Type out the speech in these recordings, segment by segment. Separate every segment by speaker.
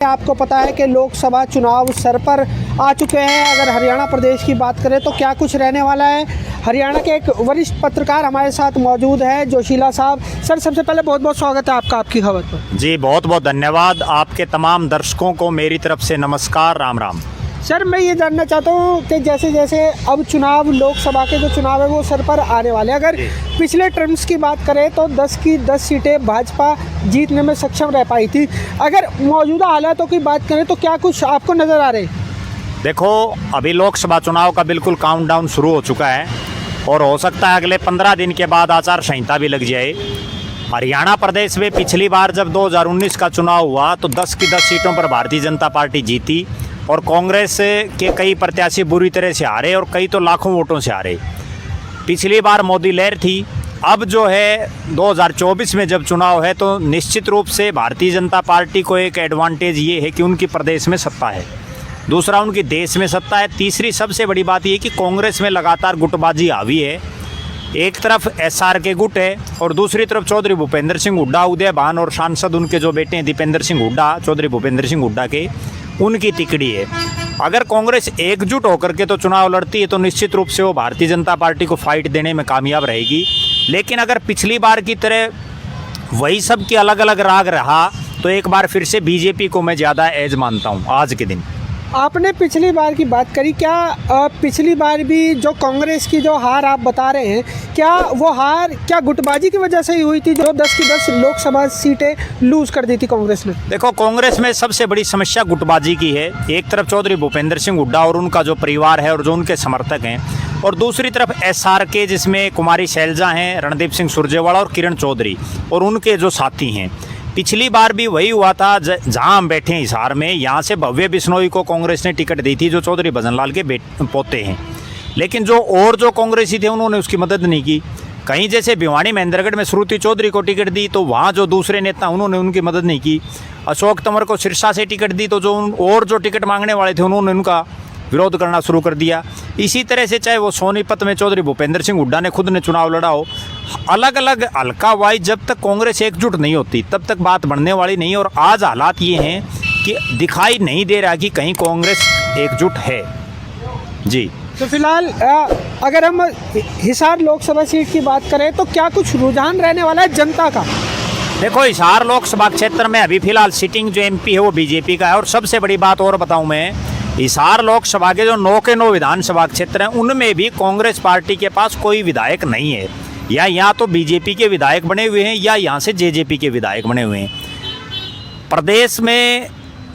Speaker 1: आपको पता है कि लोकसभा चुनाव सर पर आ चुके हैं। अगर हरियाणा प्रदेश की बात करें तो क्या कुछ रहने वाला है। हरियाणा के एक वरिष्ठ पत्रकार हमारे साथ मौजूद है, जोशीला साहब। सर, सबसे पहले बहुत बहुत स्वागत है आपका आपकी खबर पर।
Speaker 2: जी बहुत बहुत धन्यवाद। आपके तमाम दर्शकों को मेरी तरफ से नमस्कार, राम राम।
Speaker 1: सर, मैं ये जानना चाहता हूँ कि जैसे जैसे अब चुनाव, लोकसभा के जो चुनाव है वो सर पर आने वाले हैं। अगर पिछले टर्म्स की बात करें तो 10 की 10 सीटें भाजपा जीतने में सक्षम रह पाई थी। अगर मौजूदा हालातों की बात करें तो क्या कुछ आपको नज़र आ रहे हैं?
Speaker 2: देखो, अभी लोकसभा चुनाव का बिल्कुल काउंटडाउन शुरू हो चुका है और हो सकता है अगले 15 दिन के बाद आचार संहिता भी लग जाए। हरियाणा प्रदेश में पिछली बार जब 2019 का चुनाव हुआ तो 10 की 10 सीटों पर भारतीय जनता पार्टी जीती और कांग्रेस के कई प्रत्याशी बुरी तरह से हारे और कई तो लाखों वोटों से हारे। पिछली बार मोदी लहर थी। अब जो है 2024 में जब चुनाव है तो निश्चित रूप से भारतीय जनता पार्टी को एक एडवांटेज ये है कि उनकी प्रदेश में सत्ता है, दूसरा उनकी देश में सत्ता है, तीसरी सबसे बड़ी बात ये कि कांग्रेस में लगातार गुटबाजी हावी है। एक तरफ एसआर के गुट है और दूसरी तरफ चौधरी भूपेंद्र सिंह हुड्डा, उदय भान और सांसद उनके जो बेटे हैं दीपेंद्र सिंह हुड्डा, चौधरी भूपेंद्र सिंह हुड्डा के, उनकी तिकड़ी है। अगर कांग्रेस एकजुट होकर के तो चुनाव लड़ती है तो निश्चित रूप से वो भारतीय जनता पार्टी को फाइट देने में कामयाब रहेगी। लेकिन अगर पिछली बार की तरह वही सब की अलग अलग राग रहा तो एक बार फिर से बीजेपी को मैं ज़्यादा एज मानता हूँ आज के दिन।
Speaker 1: आपने पिछली बार की बात करी, क्या पिछली बार भी जो कांग्रेस की जो हार आप बता रहे हैं, क्या वो हार क्या गुटबाजी की वजह से ही हुई थी जो 10 की 10 लोकसभा सीटें लूज कर दी थी कांग्रेस ने?
Speaker 2: देखो, कांग्रेस में सबसे बड़ी समस्या गुटबाजी की है। एक तरफ चौधरी भूपेंद्र सिंह हुड्डा और उनका जो परिवार है और जो उनके समर्थक हैं, और दूसरी तरफ एसआर के जिसमें कुमारी शैलजा हैं, रणदीप सिंह सुरजेवाला और किरण चौधरी और उनके जो साथी हैं। पिछली बार भी वही हुआ था। जहां हम बैठे हैं हिसार में, यहाँ से भव्य बिश्नोई को कांग्रेस ने टिकट दी थी जो चौधरी भजनलाल के पोते हैं। लेकिन जो कांग्रेसी थे उन्होंने उसकी मदद नहीं की। कहीं जैसे भिवानी महेंद्रगढ़ में श्रुति चौधरी को टिकट दी तो वहाँ जो दूसरे नेता उन्होंने उनकी मदद नहीं की। अशोक तंवर को सिरसा से टिकट दी तो जो टिकट मांगने वाले थे उन्होंने उनका विरोध करना शुरू कर दिया। इसी तरह से चाहे वो सोनीपत में चौधरी भूपेंद्र सिंह हुड्डा ने खुद ने चुनाव लड़ा हो, अलग अलग हल्का वाइज जब तक कांग्रेस एकजुट नहीं होती तब तक बात बढ़ने वाली नहीं। और आज हालात ये हैं कि दिखाई नहीं दे रहा कि कहीं कांग्रेस एकजुट है। जी,
Speaker 1: तो फिलहाल अगर हम हिसार लोकसभा सीट की बात करें तो क्या कुछ रुझान रहने वाला है जनता का?
Speaker 2: देखो, हिसार लोकसभा क्षेत्र में अभी फिलहाल सिटिंग जो एमपी है वो बीजेपी का है। और सबसे बड़ी बात और बताऊं मैं, हिसार लोकसभा के जो 9 के 9 विधानसभा क्षेत्र हैं उनमें भी कांग्रेस पार्टी के पास कोई विधायक नहीं है। या यहाँ तो बीजेपी के विधायक बने हुए हैं या यहाँ से जेजेपी के विधायक बने हुए हैं। प्रदेश में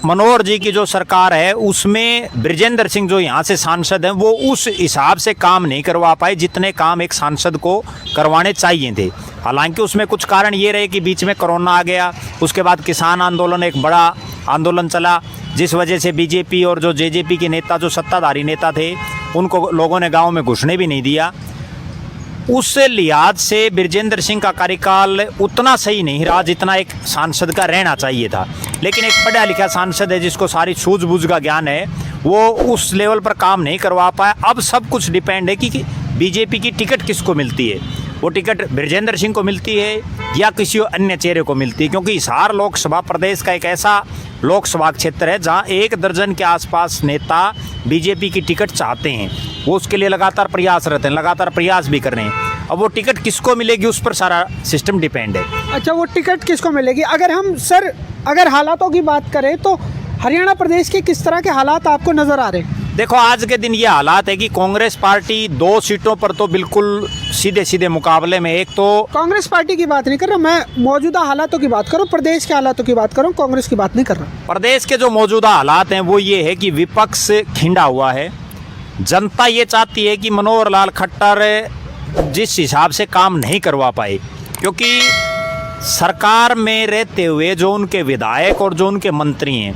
Speaker 2: मनोहर जी की जो सरकार है उसमें बृजेंद्र सिंह जो यहाँ से सांसद हैं वो उस हिसाब से काम नहीं करवा पाए जितने काम एक सांसद को करवाने चाहिए थे। हालांकि उसमें कुछ कारण ये रहे कि बीच में कोरोना आ गया, उसके बाद किसान आंदोलन, एक बड़ा आंदोलन चला जिस वजह से बीजेपी और जो जेजेपी के नेता, जो सत्ताधारी नेता थे, उनको लोगों ने गाँव में घुसने भी नहीं दिया। उस लिहाज से बृजेंद्र सिंह का कार्यकाल उतना सही नहीं रहा जितना एक सांसद का रहना चाहिए था। लेकिन एक पढ़ा लिखा सांसद है जिसको सारी सूझबूझ का ज्ञान है, वो उस लेवल पर काम नहीं करवा पाया। अब सब कुछ डिपेंड है कि बीजेपी की टिकट किसको मिलती है। वो टिकट बृजेंद्र सिंह को मिलती है या किसी अन्य चेहरे को मिलती है, क्योंकि हिसार लोकसभा प्रदेश का एक ऐसा लोकसभा क्षेत्र है जहां 1 दर्जन के आसपास नेता बीजेपी की टिकट चाहते हैं। वो उसके लिए लगातार प्रयासरत हैं, लगातार प्रयास भी कर रहे हैं। अब वो टिकट किसको मिलेगी उस पर सारा सिस्टम डिपेंड है।
Speaker 1: अच्छा, वो टिकट किसको मिलेगी? अगर हालातों की बात करें तो हरियाणा प्रदेश के किस तरह के हालात आपको नज़र आ रहे हैं?
Speaker 2: देखो, आज के दिन ये हालात है कि कांग्रेस पार्टी 2 सीटों पर तो बिल्कुल सीधे सीधे मुकाबले में। एक तो
Speaker 1: कांग्रेस पार्टी की बात नहीं कर रहा मैं, मौजूदा हालातों की बात करूं, प्रदेश के हालातों की बात करूं, कांग्रेस की बात नहीं कर रहा।
Speaker 2: प्रदेश के जो मौजूदा हालात हैं वो ये है कि विपक्ष खिंडा हुआ है। जनता ये चाहती है कि मनोहर लाल खट्टर जिस हिसाब से काम नहीं करवा पाए, क्योंकि सरकार में रहते हुए जो उनके विधायक और जो उनके मंत्री हैं,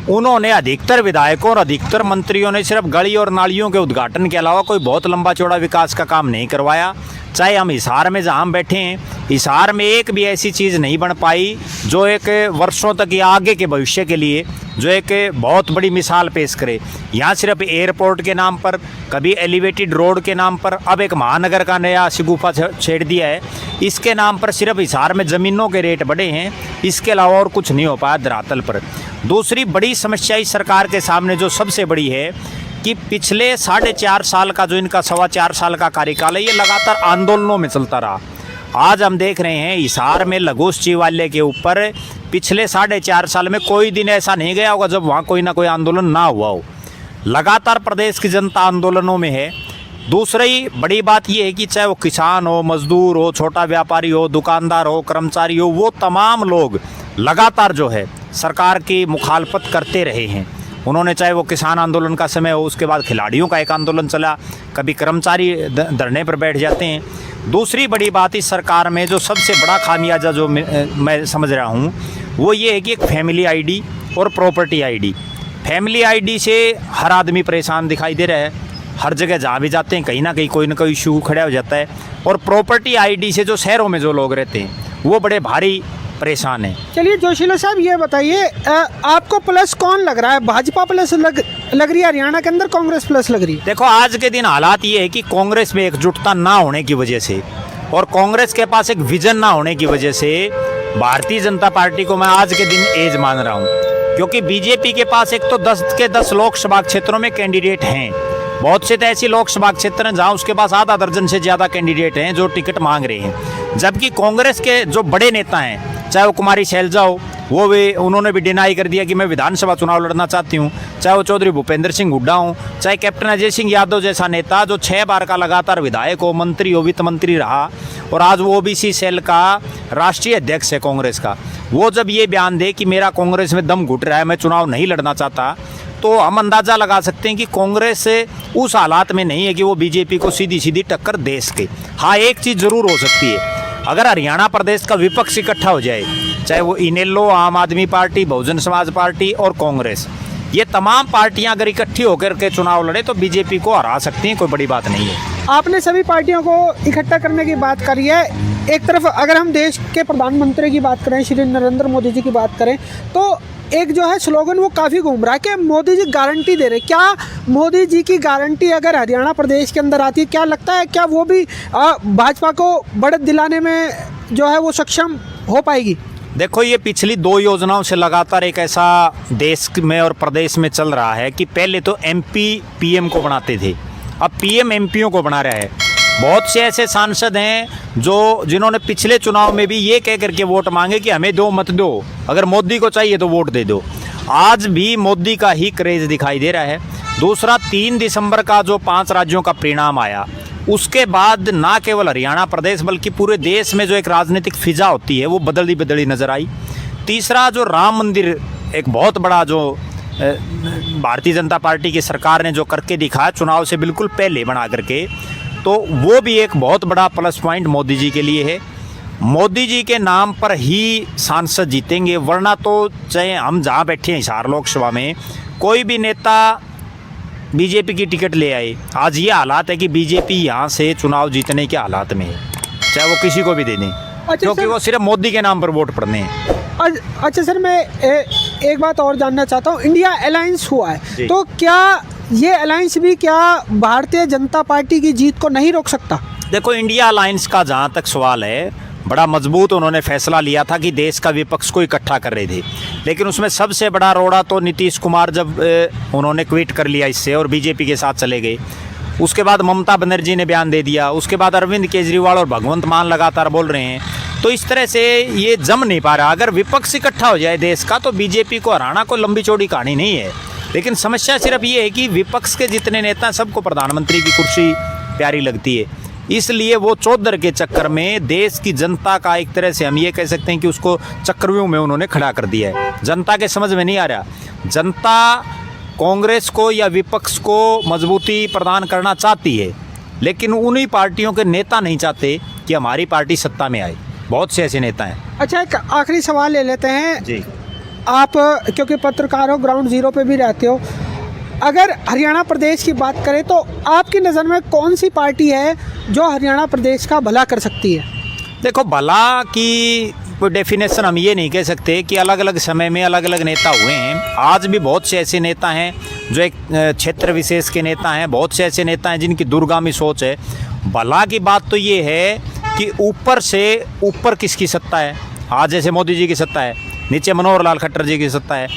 Speaker 2: उन्होंने अधिकतर विधायकों और अधिकतर मंत्रियों ने सिर्फ गली और नालियों के उद्घाटन के अलावा कोई बहुत लंबा चौड़ा विकास का काम नहीं करवाया। चाहे हम हिसार में जहाँ हम बैठे हैं, हिसार में एक भी ऐसी चीज़ नहीं बन पाई जो एक वर्षों तक या आगे के भविष्य के लिए जो एक बहुत बड़ी मिसाल पेश करे। यहाँ सिर्फ एयरपोर्ट के नाम पर, कभी एलिवेटेड रोड के नाम पर, अब एक महानगर का नया शगुफा छेड़ दिया है, इसके नाम पर सिर्फ हिसार में ज़मीनों के रेट बढ़े हैं, इसके अलावा और कुछ नहीं हो पाया धरातल पर। दूसरी बड़ी समस्या इस सरकार के सामने जो सबसे बड़ी है कि पिछले 4.5 साल का जो इनका 4.25 साल का कार्यकाल है, ये लगातार आंदोलनों में चलता रहा। आज हम देख रहे हैं हिसार में लघु सचिवालय के ऊपर पिछले 4.5 साल में कोई दिन ऐसा नहीं गया होगा जब वहाँ कोई ना कोई आंदोलन ना हुआ हो। लगातार प्रदेश की जनता आंदोलनों में है। दूसरी बड़ी बात यह है कि चाहे वो किसान हो, मजदूर हो, छोटा व्यापारी हो, दुकानदार हो, कर्मचारी हो, वो तमाम लोग लगातार जो है सरकार की मुखालफत करते रहे हैं। उन्होंने, चाहे वो किसान आंदोलन का समय हो, उसके बाद खिलाड़ियों का एक आंदोलन चला, कभी कर्मचारी धरने पर बैठ जाते हैं। दूसरी बड़ी बात इस सरकार में जो सबसे बड़ा खामियाजा जो मैं समझ रहा हूँ वो ये है कि एक फैमिली आईडी और प्रॉपर्टी आईडी। फैमिली आईडी से हर आदमी परेशान दिखाई दे रहा है, हर जगह जहाँ भी जाते हैं कहीं ना कहीं कोई ना कोई इशू खड़ा हो जाता है। और प्रॉपर्टी आईडी से जो शहरों में जो लोग रहते हैं वो बड़े भारी परेशान है।
Speaker 1: चलिए जोशीला साहब ये बताइए, आपको प्लस कौन लग रहा है? भाजपा प्लस लग रही है हरियाणा के अंदर, कांग्रेस प्लस लग रही है?
Speaker 2: देखो, आज के दिन हालात ये है कि कांग्रेस में एकजुटता ना होने की वजह से और कांग्रेस के पास एक विजन ना होने की वजह से भारतीय जनता पार्टी को मैं आज के दिन एज मान रहा हूँ। क्योंकि बीजेपी के पास एक तो 10 के 10 लोकसभा क्षेत्रों में कैंडिडेट हैं, बहुत से तो ऐसी लोकसभा क्षेत्र हैं जहाँ उसके पास आधा दर्जन से ज़्यादा कैंडिडेट हैं जो टिकट मांग रहे हैं। जबकि कांग्रेस के जो बड़े नेता हैं, चाहे वो कुमारी शैलजा हो, वो भी उन्होंने भी डिनाई कर दिया कि मैं विधानसभा चुनाव लड़ना चाहती हूँ। चाहे वो चौधरी भूपेंद्र सिंह हुड्डा हो, चाहे कैप्टन अजय सिंह यादव जैसा नेता जो 6 बार का लगातार विधायक हो, मंत्री हो, वित्त मंत्री रहा और आज वो ओबीसी सेल का राष्ट्रीय अध्यक्ष है कांग्रेस का, वो जब ये बयान दे कि मेरा कांग्रेस में दम घुट रहा है, मैं चुनाव नहीं लड़ना चाहता, तो हम अंदाज़ा लगा सकते हैं कि कांग्रेस उस हालात में नहीं है कि वो बीजेपी को सीधी सीधी टक्कर दे सके। हाँ, एक चीज़ ज़रूर हो सकती है, अगर हरियाणा प्रदेश का विपक्ष इकट्ठा हो जाए, चाहे वो इनेलो, आम आदमी पार्टी, बहुजन समाज पार्टी और कांग्रेस, ये तमाम पार्टियां अगर इकट्ठी होकर के चुनाव लड़े तो बीजेपी को हरा सकती हैं, कोई बड़ी बात नहीं है।
Speaker 1: आपने सभी पार्टियों को इकट्ठा करने की बात करी है। एक तरफ अगर हम देश के प्रधानमंत्री की बात करें, श्री नरेंद्र मोदी जी की बात करें, तो एक जो है स्लोगन वो काफ़ी घूम रहा है कि मोदी जी गारंटी दे रहे। क्या मोदी जी की गारंटी अगर हरियाणा प्रदेश के अंदर आती है, क्या लगता है क्या वो भी भाजपा को बढ़त दिलाने में जो है वो सक्षम हो पाएगी?
Speaker 2: देखो, ये पिछली 2 योजनाओं से लगातार एक ऐसा देश में और प्रदेश में चल रहा है कि पहले तो एमपी पीएम को बनाते थे, अब पीएम एमपीओ को बना रहा है। बहुत से ऐसे सांसद हैं जिन्होंने पिछले चुनाव में भी ये कह करके वोट मांगे कि हमें दो मत दो, अगर मोदी को चाहिए तो वोट दे दो। आज भी मोदी का ही क्रेज दिखाई दे रहा है। दूसरा, 3 दिसंबर का जो 5 राज्यों का परिणाम आया, उसके बाद ना केवल हरियाणा प्रदेश बल्कि पूरे देश में जो एक राजनीतिक फिजा होती है वो बदली नजर आई। तीसरा, जो राम मंदिर एक बहुत बड़ा जो भारतीय जनता पार्टी की सरकार ने जो करके दिखाया चुनाव से बिल्कुल पहले बना करके, तो वो भी एक बहुत बड़ा प्लस पॉइंट मोदी जी के लिए है। मोदी जी के नाम पर ही सांसद जीतेंगे, वरना तो चाहे हम जहाँ बैठे हैं हिसार लोकसभा में, कोई भी नेता बीजेपी की टिकट ले आए, आज ये हालात है कि बीजेपी यहाँ से चुनाव जीतने के हालात में है, चाहे वो किसी को भी दे दें, क्योंकि वो सिर्फ मोदी के नाम पर वोट पड़ने हैं।
Speaker 1: अच्छा सर, मैं एक बात और जानना चाहता हूँ, इंडिया अलायंस हुआ है, तो क्या ये अलायंस भी क्या भारतीय जनता पार्टी की जीत को नहीं रोक सकता?
Speaker 2: देखो, इंडिया अलायंस का जहाँ तक सवाल है, बड़ा मजबूत उन्होंने फैसला लिया था कि देश का विपक्ष को इकट्ठा कर रहे थे, लेकिन उसमें सबसे बड़ा रोड़ा तो नीतीश कुमार जब उन्होंने क्विट कर लिया इससे और बीजेपी के साथ चले गए, उसके बाद ममता बनर्जी ने बयान दे दिया, उसके बाद अरविंद केजरीवाल और भगवंत मान लगातार बोल रहे हैं, तो इस तरह से ये जम नहीं पा रहा। अगर विपक्ष इकट्ठा हो जाए देश का तो बीजेपी को हराना कोई लंबी चौड़ी कहानी नहीं है, लेकिन समस्या सिर्फ ये है कि विपक्ष के जितने नेता सबको प्रधानमंत्री की कुर्सी प्यारी लगती है, इसलिए वो चौधर के चक्कर में देश की जनता का एक तरह से हम ये कह सकते हैं कि उसको चक्रव्यूह में उन्होंने खड़ा कर दिया है। जनता के समझ में नहीं आ रहा, जनता कांग्रेस को या विपक्ष को मजबूती प्रदान करना चाहती है, लेकिन उन्हीं पार्टियों के नेता नहीं चाहते कि हमारी पार्टी सत्ता में आए। बहुत से ऐसे नेता हैं।
Speaker 1: अच्छा, एक आखिरी सवाल ले लेते हैं
Speaker 2: जी।
Speaker 1: आप क्योंकि पत्रकार हो, ग्राउंड जीरो पे भी रहते हो, अगर हरियाणा प्रदेश की बात करें तो आपकी नज़र में कौन सी पार्टी है जो हरियाणा प्रदेश का भला कर सकती है?
Speaker 2: देखो, भला की कोई डेफिनेशन हम ये नहीं कह सकते कि अलग अलग समय में अलग अलग नेता हुए हैं। आज भी बहुत से ऐसे नेता हैं जो एक क्षेत्र विशेष के नेता हैं, बहुत से ऐसे नेता हैं जिनकी दूरगामी सोच है। भला की बात तो ये है कि ऊपर से ऊपर किसकी सत्ता है। आज जैसे मोदी जी की सत्ता है, नीचे मनोहर लाल खट्टर जी की सत्ता है,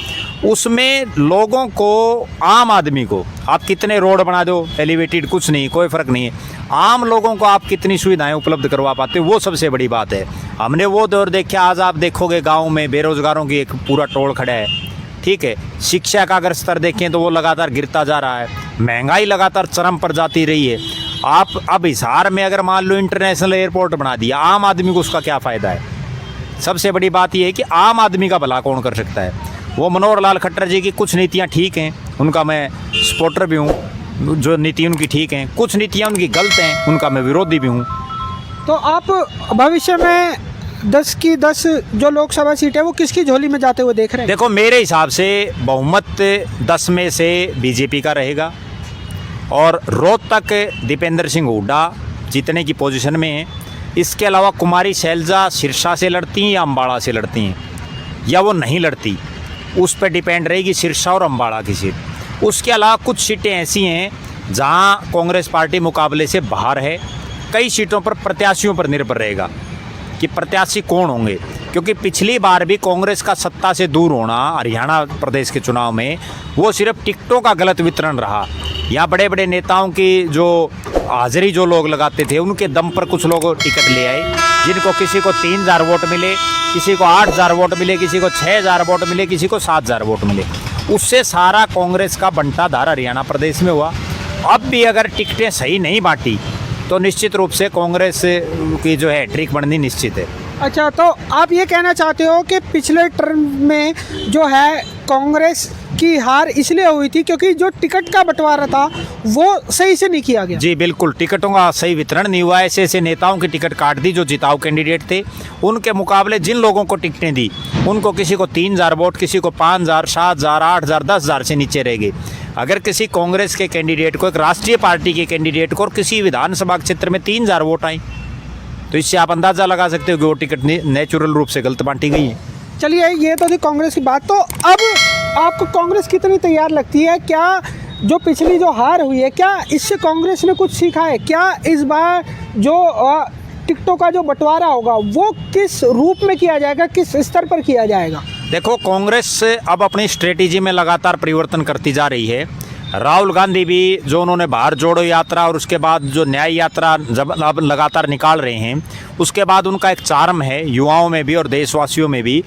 Speaker 2: उसमें लोगों को, आम आदमी को आप कितने रोड बना दो, एलिवेटेड, कुछ नहीं, कोई फ़र्क नहीं है। आम लोगों को आप कितनी सुविधाएं उपलब्ध करवा पाते हो, वो सबसे बड़ी बात है। हमने वो दौर देखा, आज आप देखोगे गांव में बेरोज़गारों की एक पूरा टोल खड़ा है, ठीक है। शिक्षा का अगर स्तर देखें तो वो लगातार गिरता जा रहा है, महंगाई लगातार चरम पर जाती रही है। आप अब हिसार में अगर मान लो इंटरनेशनल एयरपोर्ट बना दिया, आम आदमी को उसका क्या फ़ायदा है? सबसे बड़ी बात यह है कि आम आदमी का भला कौन कर सकता है? वो मनोहर लाल खट्टर जी की कुछ नीतियाँ ठीक हैं, उनका मैं सपोर्टर भी हूँ, जो नीति उनकी ठीक हैं। कुछ नीतियाँ उनकी गलत हैं, उनका मैं विरोधी भी हूँ।
Speaker 1: तो आप भविष्य में 10 की 10 जो लोकसभा सीट है वो किसकी झोली में जाते हुए देख रहे हैं?
Speaker 2: देखो, मेरे हिसाब से बहुमत 10 में से बीजेपी का रहेगा और रोहतक दीपेंद्र सिंह हुड्डा जीतने की पोजीशन में है। इसके अलावा कुमारी शैलजा सिरसा से लड़ती हैं या अम्बाड़ा से लड़ती हैं, या वो नहीं लड़ती, उस पर डिपेंड रहेगी सिरसा और अम्बाड़ा की सीट। उसके अलावा कुछ सीटें ऐसी हैं जहां कांग्रेस पार्टी मुकाबले से बाहर है। कई सीटों पर प्रत्याशियों पर निर्भर रहेगा कि प्रत्याशी कौन होंगे, क्योंकि पिछली बार भी कांग्रेस का सत्ता से दूर होना हरियाणा प्रदेश के चुनाव में वो सिर्फ टिकटों का गलत वितरण रहा। यहाँ बड़े बड़े नेताओं की जो हाजिरी जो लोग लगाते थे, उनके दम पर कुछ लोग टिकट ले आए, जिनको किसी को 3000 वोट मिले, किसी को 8000 वोट मिले, किसी को 6000 वोट मिले, किसी को 7000 वोट मिले। उससे सारा कांग्रेस का बंटाधार हरियाणा प्रदेश में हुआ। अब भी अगर टिकटें सही नहीं बांटी तो निश्चित रूप से कांग्रेस की जो है ट्रिक बननी निश्चित है।
Speaker 1: अच्छा, तो आप ये कहना चाहते हो कि पिछले टर्म में जो है कांग्रेस की हार इसलिए हुई थी क्योंकि जो टिकट का बंटवारा था वो सही से नहीं किया गया?
Speaker 2: जी बिल्कुल, टिकटों का सही वितरण नहीं हुआ। ऐसे ऐसे नेताओं की टिकट काट दी जो जिताऊ कैंडिडेट थे। उनके मुकाबले जिन लोगों को टिकटें दी, उनको किसी को 3000 वोट, किसी को 5000, 7000, 8000, 10000 से नीचे रह गए। अगर किसी कांग्रेस के कैंडिडेट को, एक राष्ट्रीय पार्टी के कैंडिडेट को, और किसी विधानसभा क्षेत्र में 3000 वोट आई, तो इससे आप अंदाज़ा लगा सकते हो कि वो टिकट नेचुरल रूप से गलत बांटी गई है।
Speaker 1: चलिए, ये तो थी कांग्रेस की बात। तो अब आपको कांग्रेस कितनी तैयार लगती है? क्या जो पिछली जो हार हुई है, क्या इससे कांग्रेस ने कुछ सीखा है? क्या इस बार जो टिकटों का जो बंटवारा होगा वो किस रूप में किया जाएगा, किस स्तर पर किया जाएगा?
Speaker 2: देखो, कांग्रेस अब अपनी स्ट्रेटेजी में लगातार परिवर्तन करती जा रही है। राहुल गांधी भी जो उन्होंने भारत जोड़ो यात्रा और उसके बाद जो न्याय यात्रा जब अब लगातार निकाल रहे हैं, उसके बाद उनका एक चार्म है युवाओं में भी और देशवासियों में भी।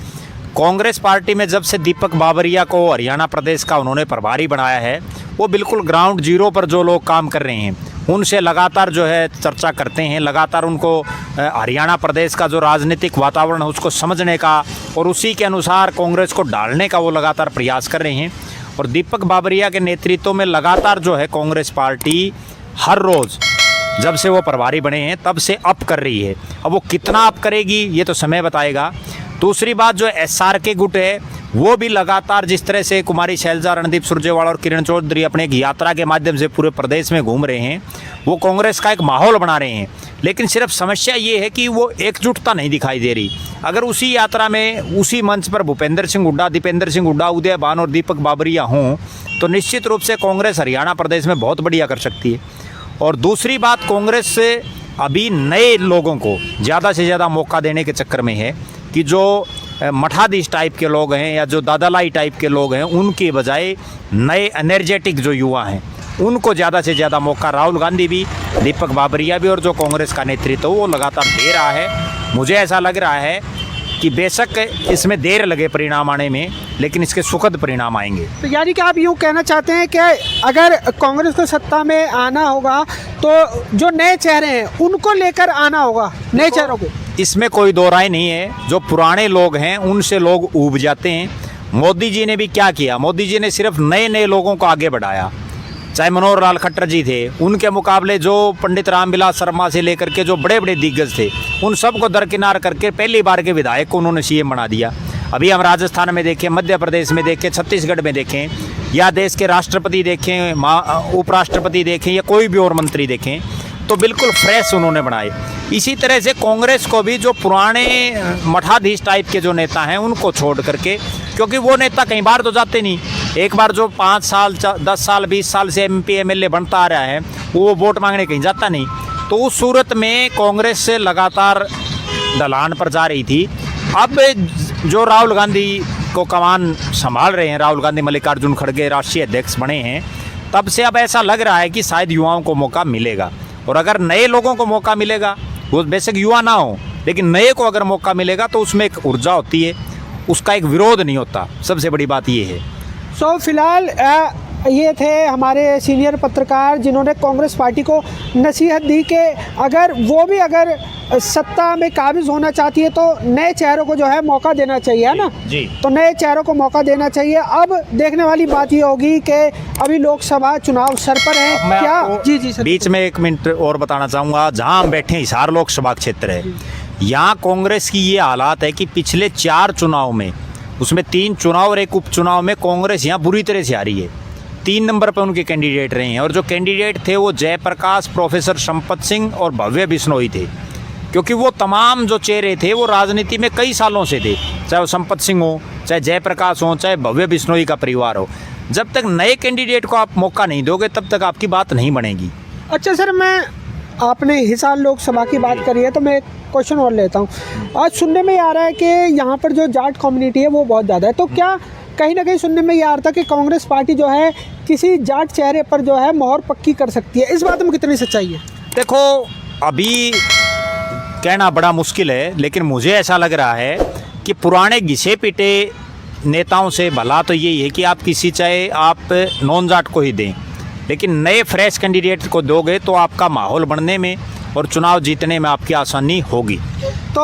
Speaker 2: कांग्रेस पार्टी में जब से दीपक बाबरिया को हरियाणा प्रदेश का उन्होंने प्रभारी बनाया है, वो बिल्कुल ग्राउंड जीरो पर जो लोग काम कर रहे हैं उनसे लगातार जो है चर्चा करते हैं, लगातार उनको हरियाणा प्रदेश का जो राजनीतिक वातावरण है उसको समझने का और उसी के अनुसार कांग्रेस को डालने का वो लगातार प्रयास कर रहे हैं। और दीपक बाबरिया के नेतृत्व में लगातार जो है कांग्रेस पार्टी हर रोज़ जब से वो प्रभारी बने हैं तब से अप कर रही है। अब वो कितना अप करेगी ये तो समय बताएगा। दूसरी बात, जो SRK गुट है वो भी लगातार जिस तरह से कुमारी शैलजा, रणदीप सुरजेवाला और किरण चौधरी अपने एक यात्रा के माध्यम से पूरे प्रदेश में घूम रहे हैं, वो कांग्रेस का एक माहौल बना रहे हैं। लेकिन सिर्फ समस्या ये है कि वो एकजुटता नहीं दिखाई दे रही। अगर उसी यात्रा में, उसी मंच पर भूपेंद्र सिंह हुड्डा, दीपेंद्र सिंह हुड्डा, उदय भान और दीपक बाबरिया हों तो निश्चित रूप से कांग्रेस हरियाणा प्रदेश में बहुत बढ़िया कर सकती है। और दूसरी बात, कांग्रेस से अभी नए लोगों को ज़्यादा से ज़्यादा मौका देने के चक्कर में है कि जो मठाधीश टाइप के लोग हैं या जो दादालाई टाइप के लोग हैं, उनके बजाय नए एनर्जेटिक जो युवा हैं उनको ज़्यादा से ज़्यादा मौका राहुल गांधी भी, दीपक बाबरिया भी और जो कांग्रेस का नेतृत्व वो लगातार दे रहा है। मुझे ऐसा लग रहा है कि बेशक इसमें देर लगे परिणाम आने में, लेकिन इसके सुखद परिणाम आएंगे।
Speaker 1: तो यानी कि आप यूँ कहना चाहते हैं कि अगर कांग्रेस को सत्ता में आना होगा तो जो नए चेहरे हैं उनको लेकर आना होगा, नए चेहरों को?
Speaker 2: इसमें कोई दो राय नहीं है। जो पुराने लोग हैं उनसे लोग ऊब जाते हैं। मोदी जी ने भी क्या किया? मोदी जी ने सिर्फ नए नए लोगों को आगे बढ़ाया। चाहे मनोहर लाल खट्टर जी थे, उनके मुकाबले जो पंडित रामविलास शर्मा से लेकर के जो बड़े बड़े दिग्गज थे, उन सबको दरकिनार करके पहली बार के विधायक को उन्होंने CM बना दिया। अभी हम राजस्थान में देखें, मध्य प्रदेश में देखें, छत्तीसगढ़ में देखें, या देश के राष्ट्रपति देखें, उपराष्ट्रपति देखें या कोई भी और मंत्री देखें, तो बिल्कुल फ्रेश उन्होंने बनाए। इसी तरह से कांग्रेस को भी जो पुराने मठाधीश टाइप के जो नेता हैं उनको छोड़ करके, क्योंकि वो नेता कई बार तो जाते नहीं, एक बार जो 5 साल 10 साल 20 साल से MP MLA बनता आ रहा है वो वोट मांगने कहीं जाता नहीं। तो उस सूरत में कांग्रेस से लगातार ढलान पर जा रही थी। अब जो राहुल गांधी को कमान संभाल रहे हैं, राहुल गांधी मल्लिकार्जुन खड़गे राष्ट्रीय अध्यक्ष बने हैं, तब से अब ऐसा लग रहा है कि शायद युवाओं को मौका मिलेगा। और अगर नए लोगों को मौका मिलेगा, वो बेशक युवा ना हो, लेकिन नए को अगर मौका मिलेगा तो उसमें एक ऊर्जा होती है, उसका एक विरोध नहीं होता। सबसे बड़ी बात ये है।
Speaker 1: सो फिलहाल ये थे हमारे सीनियर पत्रकार जिन्होंने कांग्रेस पार्टी को नसीहत दी कि अगर सत्ता में काबिज होना चाहती है तो नए चेहरों को जो है मौका देना चाहिए, है ना
Speaker 2: जी।
Speaker 1: तो नए चेहरों को मौका देना चाहिए। अब देखने वाली बात ये होगी कि अभी लोकसभा चुनाव सर पर है।
Speaker 2: मैं
Speaker 1: क्या
Speaker 2: आपको
Speaker 1: जी सर,
Speaker 2: बीच में 1 मिनट और बताना चाहूँगा। जहाँ हम बैठे हिसार लोकसभा क्षेत्र है, यहाँ कांग्रेस की ये हालात है कि पिछले 4 चुनाव में, उसमें 3 चुनाव और 1 उपचुनाव में कांग्रेस यहाँ बुरी तरह से हारी है। 3 नंबर पर उनके कैंडिडेट रहे हैं, और जो कैंडिडेट थे वो जयप्रकाश, प्रोफेसर संपत सिंह और भव्य बिश्नोई थे। क्योंकि वो तमाम जो चेहरे थे वो राजनीति में कई सालों से थे, चाहे वो संपत सिंह हो, चाहे जयप्रकाश हो, चाहे भव्य बिश्नोई का परिवार हो। जब तक नए कैंडिडेट को आप मौका नहीं दोगे तब तक आपकी बात नहीं बनेगी।
Speaker 1: अच्छा सर, आपने हिसार लोकसभा की बात करी है तो मैं एक क्वेश्चन और लेता हूँ। आज सुनने में आ रहा है कि यहाँ पर जो जाट कम्युनिटी है वो बहुत ज़्यादा है, तो क्या कहीं ना कहीं सुनने में ये आ रहा था कि कांग्रेस पार्टी जो है किसी जाट चेहरे पर जो है मोहर पक्की कर सकती है, इस बात में कितनी सच्चाई है?
Speaker 2: देखो, अभी कहना बड़ा मुश्किल है, लेकिन मुझे ऐसा लग रहा है कि पुराने घिसे पिटे नेताओं से भला तो यही है कि आप किसी, चाहे आप नॉन जाट को ही दें, लेकिन नए फ्रेश कैंडिडेट को दोगे तो आपका माहौल बनने में और चुनाव जीतने में आपकी आसानी होगी।
Speaker 1: तो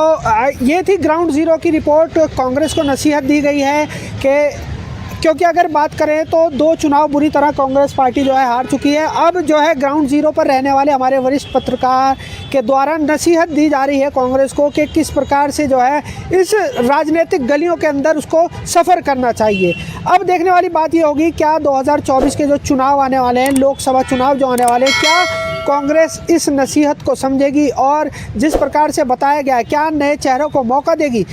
Speaker 1: ये थी ग्राउंड ज़ीरो की रिपोर्ट। कांग्रेस को नसीहत दी गई है कि क्योंकि अगर बात करें तो 2 चुनाव बुरी तरह कांग्रेस पार्टी जो है हार चुकी है। अब जो है ग्राउंड ज़ीरो पर रहने वाले हमारे वरिष्ठ पत्रकार के द्वारा नसीहत दी जा रही है कांग्रेस को कि किस प्रकार से जो है इस राजनीतिक गलियों के अंदर उसको सफ़र करना चाहिए। अब देखने वाली बात ये होगी, क्या 2024 के जो चुनाव आने वाले हैं, लोकसभा चुनाव जो आने वाले हैं, क्या कांग्रेस इस नसीहत को समझेगी और जिस प्रकार से बताया गया है क्या नए चेहरों को मौका देगी?